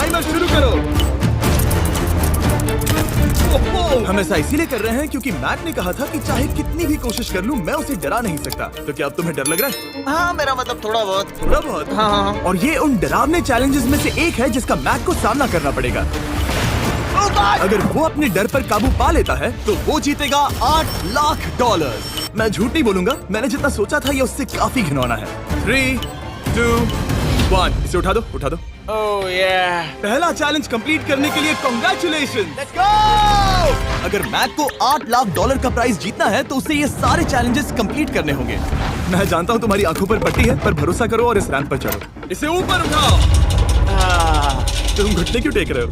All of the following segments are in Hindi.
टाइमर शुरू करो। हम ऐसा इसीलिए कर रहे हैं क्योंकि मैट ने कहा था कि चाहे कितनी भी कोशिश कर लूं मैं उसे डरा नहीं सकता। तो क्या अब तुम्हें डर लग रहा है? हाँ, मेरा मतलब थोड़ा बहुत। थोड़ा बहुत? हाँ। और ये उन डरावने चैलेंजेस में से एक है जिसका मैट को सामना करना पड़ेगा। अगर वो अपने डर पर काबू पा लेता है तो वो जीतेगा $8 लाख। मैं झूठ नहीं बोलूंगा, मैंने जितना सोचा था ये उससे काफी घिनौना है। 3, 2, 1, इसे उठा दो, उठा दो। ओह yeah. पहला चैलेंज कंप्लीट करने के लिए कांग्रेचुलेशन। Let's go! अगर मैक को $8 लाख का प्राइज जीतना है तो उसे ये सारे चैलेंजेस कंप्लीट करने होंगे। मैं जानता हूँ तुम्हारी आंखों पर पट्टी है, पर भरोसा करो और इस रैंप पर चढ़ो। इसे ऊपर उठाओ। तुम घुटने क्यों टेक रहे हो?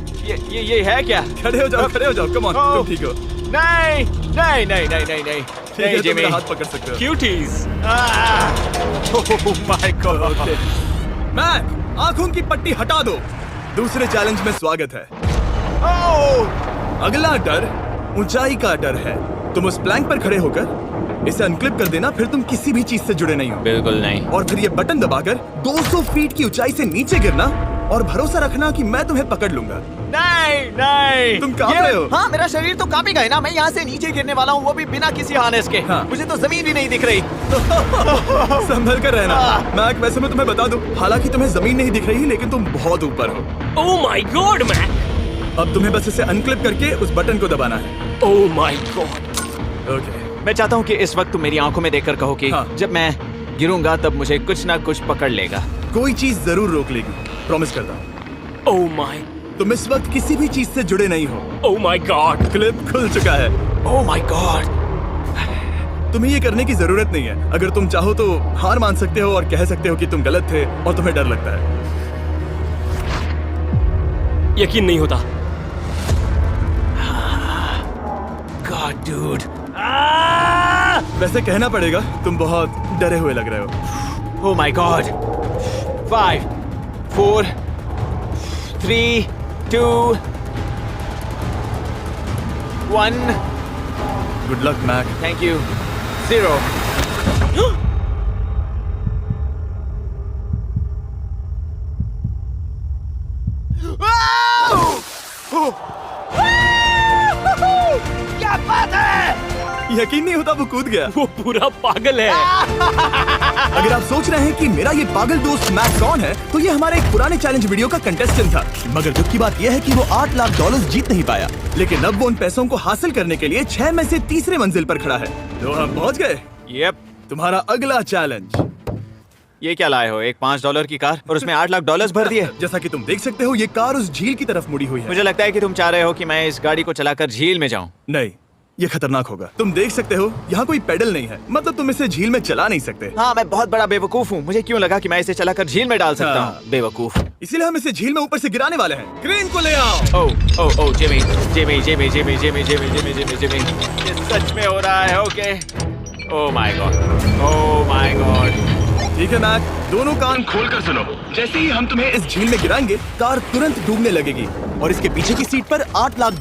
ये है क्या? खड़े हो जाओ, खड़े हो जाओ। कम ऑन, तुम ठीक हो? नहीं नहीं नहीं नहीं नहीं नहीं ठीक है, तुम मेरा हाथ पकड़ सकते हो। Cuties. Oh my god. Mac, आंखों की पट्टी हटा दो। दूसरे चैलेंज में स्वागत है। अगला डर ऊंचाई का डर है। तुम उस प्लैंक पर खड़े होकर इसे अनक्लिप कर देना, फिर तुम किसी भी चीज से जुड़े नहीं हो। बिल्कुल नहीं। और फिर ये बटन दबाकर 200 फीट की ऊंचाई से नीचे गिरना और भरोसा रखना कि मैं तुम्हें पकड़ लूंगा। नहीं नहीं। तुम कांप रहे हो? हाँ, मेरा शरीर तो कांपेगा ही ना। मैं यहाँ से नीचे गिरने वाला हूँ, वो भी बिना किसी हार्नेस के। हाँ। मुझे तो जमीन भी नहीं दिख रही। संभल कर रहना। मैक, वैसे मैं तुम्हें बता दूं, हालांकि तुम्हें जमीन नहीं दिख रही लेकिन तुम बहुत ऊपर हो। Oh my god Mac. अब तुम्हें बस इसे अनक्लिप करके उस बटन को दबाना है। ओह माय गॉड। ओके। मैं चाहता हूँ कि इस वक्त तुम मेरी आंखों में देखकर कहो कि हाँ। जब मैं गिरूंगा तब मुझे कुछ ना कुछ पकड़ लेगा। कोई चीज जरूर रोक लेगी, प्रॉमिस करता हूँ। Oh my. तुम इस वक्त किसी भी चीज से जुड़े नहीं हो। Oh my God. क्लिप खुल चुका है। ओह माय गॉड। तुम्हें ये करने की जरूरत नहीं है। अगर तुम चाहो तो हार मान सकते हो और कह सकते हो कि तुम गलत थे और तुम्हें डर लगता है। यकीन नहीं होता। God dude. वैसे कहना पड़ेगा तुम बहुत डरे हुए लग रहे हो। Oh my god. 5, 4, 3, 2, 1। Good luck Mac. Thank you. 0। क्या बात है? यकीन नहीं होता वो कूद गया। वो पूरा पागल है। अगर आप सोच रहे हैं कि मेरा ये पागल दोस्त मैक कौन है, तो ये हमारे एक पुराने चैलेंज वीडियो का कंटेस्टेंट था। मगर दुख की बात यह है कि वो $8 लाख जीत नहीं पाया। लेकिन अब वो उन पैसों को हासिल करने के लिए 6 में से तीसरे मंजिल पर खड़ा है। तो हम पहुंच गए। यप। तुम्हारा अगला चैलेंज। ये क्या लाए हो? एक $5 की कार और उसमें $8 लाख भर दिए। जैसा कि तुम देख सकते हो ये कार उस झील की तरफ मुड़ी हुई है। मुझे लगता है कि तुम चाह रहे हो कि मैं इस गाड़ी को चलाकर झील में जाऊं। नहीं, ये खतरनाक होगा। तुम देख सकते हो यहाँ कोई पेडल नहीं है, मतलब तुम इसे झील में चला नहीं सकते। हाँ, मैं बहुत बड़ा बेवकूफ हूँ। मुझे क्यों लगा कि मैं इसे चलाकर झील में डाल सकता हाँ। हूँ? बेवकूफ। इसीलिए हम इसे झील में ऊपर से गिराने वाले हैं। क्रेन को ले आओ। Oh Jimmy Jimmy Jimmy Jimmy Jimmy Jimmy Jimmy Jimmy Jimmy. ये सच में हो रहा है? Okay. Oh my god. Oh my god. ठीक है मैक, दोनों कान खोलकर सुनो। जैसे ही हम तुम्हें इस झील में गिराएंगे, कार तुरंत डूबने लगेगी और इसके पीछे की सीट पर $8 लाख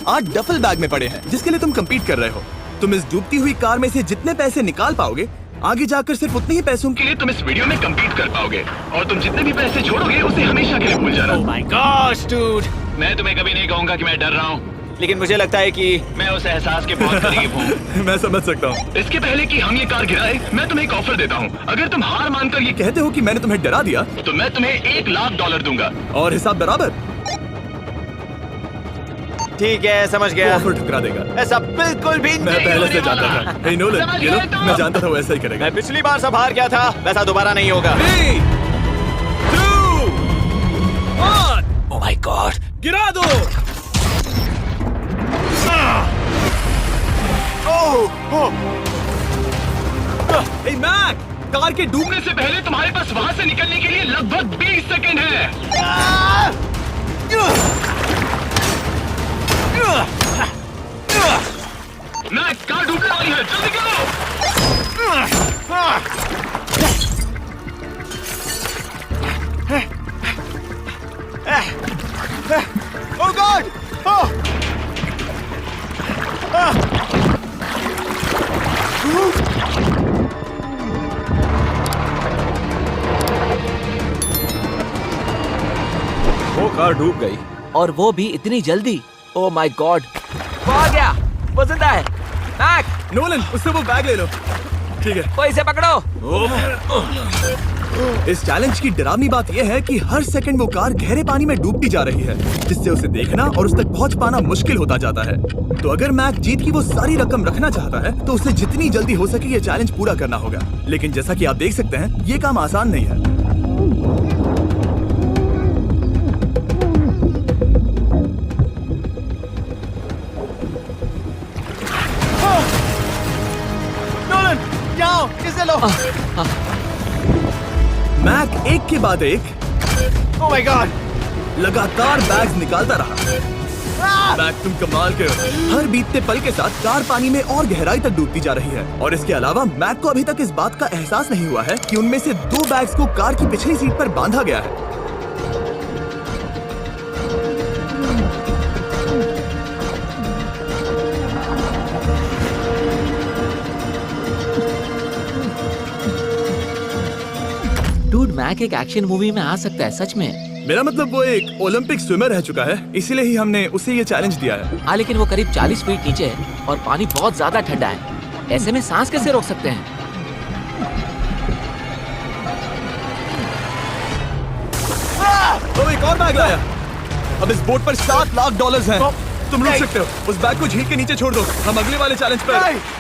8 डफल बैग में पड़े हैं, जिसके लिए तुम कम्पीट कर रहे हो। तुम इस डूबती हुई कार में से जितने पैसे निकाल पाओगे, आगे जाकर सिर्फ उतने ही पैसों के लिए तुम इस वीडियो में कम्पीट कर पाओगे। और तुम जितने भी पैसे छोड़ोगे उसे हमेशा के लिए भूल जाना। Oh my gosh dude. मैं तुम्हें कभी नहीं कहूंगा कि मैं डर रहा हूँ, लेकिन मुझे लगता है कि मैं उस एहसास के बहुत करीब हूँ। मैं समझ सकता हूँ। इसके पहले कि हम ये कार गिराए, मैं तुम्हें एक ऑफर देता हूँ। अगर तुम हार मानकर ये कहते हो कि मैंने तुम्हें डरा दिया, तो मैं तुम्हें $1 लाख दूंगा। और हिसाब बराबर। ठीक है, समझ गया। ऑफर ठुकरा देगा। ऐसा बिल्कुल भी मैं नहीं पहले होने से जानता वाला। था। हे नोलन, समझ ये लो, गए तुम? मैं जानता था वो ऐसा ही करेगा। मैं पिछली बार सब हार गया था, वैसा दोबारा नहीं होगा। 3, 2, 1, ओह माय गॉड। गिरा दो। हे मैक, कार के डूबने डूबने से पहले तुम्हारे पास वहाँ से निकलने के लिए लगभग 20 सेकंड है। मैं कार डूबने वाली है, जल्दी करो। ओह गॉड। वो कार डूब गई। और वो भी इतनी जल्दी। ओ माय गॉड, वो आ गया, वो जिंदा है। मैक, नोलन, उससे वो बैग ले लो। ठीक है। कोई इसे पकड़ो। इस चैलेंज की डरावनी बात यह है कि हर सेकंड वो कार गहरे पानी में डूबती जा रही है, जिससे उसे देखना और उस तक पहुंच पाना मुश्किल होता जाता है। तो अगर मैक जीत की वो सारी रकम रखना चाहता है तो उसे जितनी जल्दी हो सके ये चैलेंज पूरा करना होगा। लेकिन जैसा कि आप देख सकते हैं, ये काम आसान नहीं है। नोलन, जाओ, इसे लो। मैक एक के बाद एक ओह माय गॉड। लगातार बैग्स निकालता रहा। मैक, तुम कमाल के हो। हर बीतते पल के साथ कार पानी में और गहराई तक डूबती जा रही है और इसके अलावा मैक को अभी तक इस बात का एहसास नहीं हुआ है कि उनमें से 2 बैग्स को कार की पिछली सीट पर बांधा गया है। डूड, मैक एक एक्शन मूवी में आ सकता है, सच में। मेरा मतलब वो एक ओलंपिक स्विमर रह चुका है, इसीलिए ही हमने उसे ये चैलेंज दिया है। हाँ, लेकिन वो करीब 40 फीट नीचे है और पानी बहुत ज्यादा ठंडा है। ऐसे में सांस कैसे रोक सकते हैं? तो एक और बैग लाया। अब इस बोट पर $7 लाख हैं। तुम रुक सकते हो। उस बैग को झील के नीचे छोड़ दो। हम अगले वाले चैलेंज पर।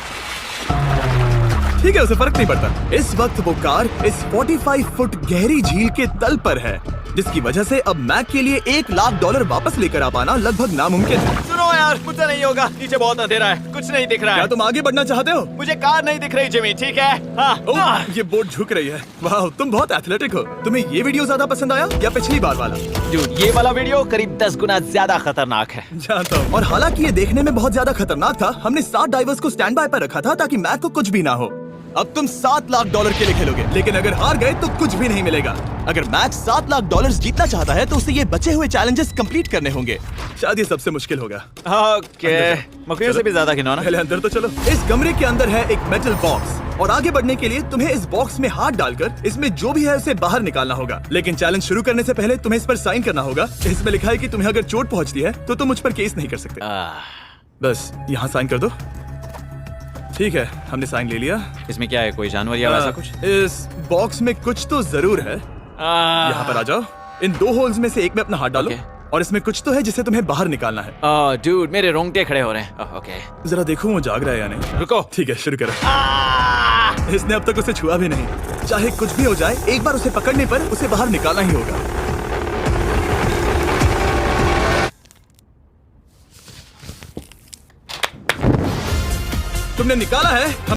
ठीक है, उसे फर्क नहीं पड़ता। इस वक्त वो कार इस 45 फुट गहरी झील के तल पर है, जिसकी वजह से अब मैक के लिए $1 लाख वापस लेकर आ पाना लगभग नामुमकिन है। सुनो यार, मुझसे नहीं होगा। नीचे बहुत अंधेरा है, कुछ नहीं दिख रहा क्या है। तुम आगे बढ़ना चाहते हो? मुझे कार नहीं दिख रही जिमी, ठीक है? हाँ। ओह, ये बोट झुक रही है। वाह, तुम बहुत एथलेटिक हो। तुम्हें ये वीडियो ज्यादा पसंद आया या पिछली बार वाला? Dude, ये वाला वीडियो करीब 10 गुना ज्यादा खतरनाक है। जानता हूँ। और हालांकि ये देखने में बहुत ज्यादा खतरनाक था, हमने 7 डाइवर्स को स्टैंड बाय पर रखा था ताकि मैक को कुछ भी ना हो। अब तुम $7 लाख के लिए खेलोगे, लेकिन अगर हार गए तो कुछ भी नहीं मिलेगा। अगर मैक $7 लाख जीतना चाहता है तो उसे ये बचे हुए चैलेंजेस कंप्लीट करने होंगे। शायद ये सबसे मुश्किल होगा। ओके, मकड़ियों से भी ज्यादा खिलौना। पहले अंदर तो चलो। इस कमरे के अंदर है एक मेटल बॉक्स और आगे बढ़ने के लिए तुम्हें इस बॉक्स में हाथ डालकर इसमें जो भी है उसे बाहर निकालना होगा। लेकिन चैलेंज शुरू करने से पहले तुम्हें इस पर साइन करना होगा। इसमें लिखा है कि तुम्हें अगर चोट पहुंचती है तो तुम मुझ पर केस नहीं कर सकते। बस यहाँ साइन कर दो। ठीक है, हमने साइन ले लिया। इसमें क्या है, कोई जानवर या वैसा कुछ? इस बॉक्स में कुछ तो जरूर है। यहाँ पर आ जाओ। इन 2 होल्स में से एक में अपना हाथ डालो। और इसमें कुछ तो है जिसे तुम्हें बाहर निकालना है। डूड, मेरे रोंगटे खड़े हो रहे हैं। ओके, जरा देखो वो जाग रहा है या नहीं। रुको। ठीक है, शुरू करो। इसने अब तक उसे छुआ भी नहीं। चाहे कुछ भी हो जाए, एक बार उसे पकड़ने पर उसे बाहर निकालना ही होगा। तुमने निकाला है।